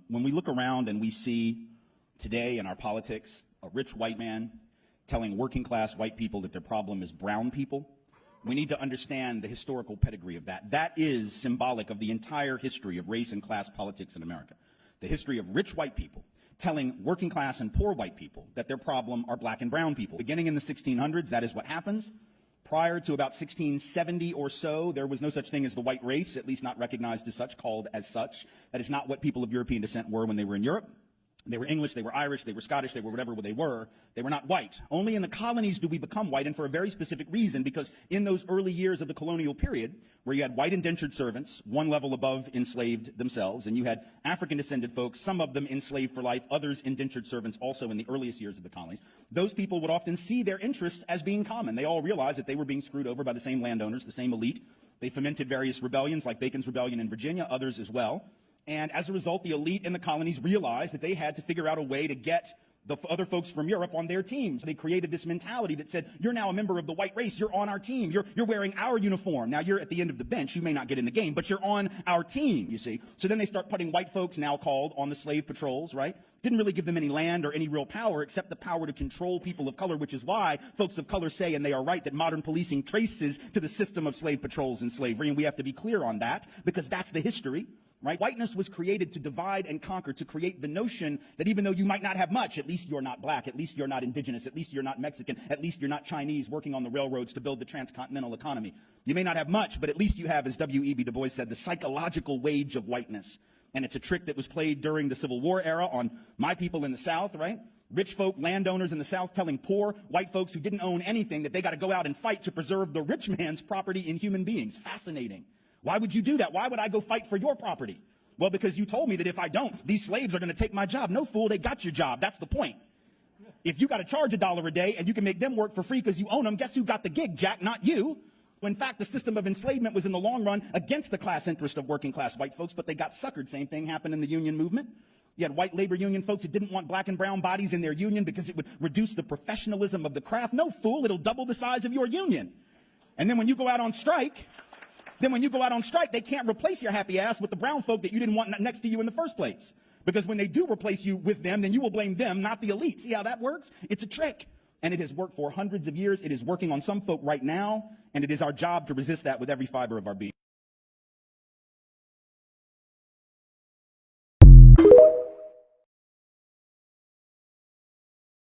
When we look around and we see today in our politics a rich white man telling working class white people that their problem is brown people, we need to understand the historical pedigree of that. That is symbolic of the entire history of race and class politics in America. The history of rich white people telling working class and poor white people that their problem are black and brown people. Beginning in the 1600s, that is what happens. Prior to about 1670 or so, there was no such thing as the white race, at least not recognized as such, called as such. That is not what people of European descent were when they were in Europe. They were English, they were Irish, they were Scottish, they were whatever they were. They were not white. Only in the colonies do we become white, and for a very specific reason, because in those early years of the colonial period, where you had white indentured servants, one level above enslaved themselves, and you had African-descended folks, some of them enslaved for life, others indentured servants also in the earliest years of the colonies, those people would often see their interests as being common. They all realized that they were being screwed over by the same landowners, the same elite. They fomented various rebellions, like Bacon's Rebellion in Virginia, others as well. And as a result, the elite in the colonies realized that they had to figure out a way to get the other folks from Europe on their teams. They created this mentality that said, you're now a member of the white race, you're on our team, you're wearing our uniform. Now you're at the end of the bench, you may not get in the game, but you're on our team, you see. So then they start putting white folks, now called, on the slave patrols, right? Didn't really give them any land or any real power except the power to control people of color, which is why folks of color say, and they are right, that modern policing traces to the system of slave patrols and slavery, and we have to be clear on that because that's the history. Right? Whiteness was created to divide and conquer, to create the notion that even though you might not have much, at least you're not black, at least you're not indigenous, at least you're not Mexican, at least you're not Chinese working on the railroads to build the transcontinental economy. You may not have much, but at least you have, as W.E.B. Du Bois said, the psychological wage of whiteness. And it's a trick that was played during the Civil War era on my people in the South, right? Rich folk, landowners in the South telling poor white folks who didn't own anything that they got to go out and fight to preserve the rich man's property in human beings. Fascinating. Why would you do that? Why would I go fight for your property? Well, because you told me that if I don't, these slaves are going to take my job. No, fool, they got your job. That's the point. If you got to charge $1 a day and you can make them work for free because you own them, guess who got the gig, Jack? Not you. In fact, the system of enslavement was in the long run against the class interest of working class white folks, but they got suckered. Same thing happened in the union movement. You had white labor union folks that didn't want black and brown bodies in their union because it would reduce the professionalism of the craft. No, fool, it'll double the size of your union. And then when you go out on strike, they can't replace your happy ass with the brown folk that you didn't want next to you in the first place. Because when they do replace you with them, then you will blame them, not the elite. See how that works? It's a trick. And it has worked for hundreds of years. It is working on some folk right now. And it is our job to resist that with every fiber of our being.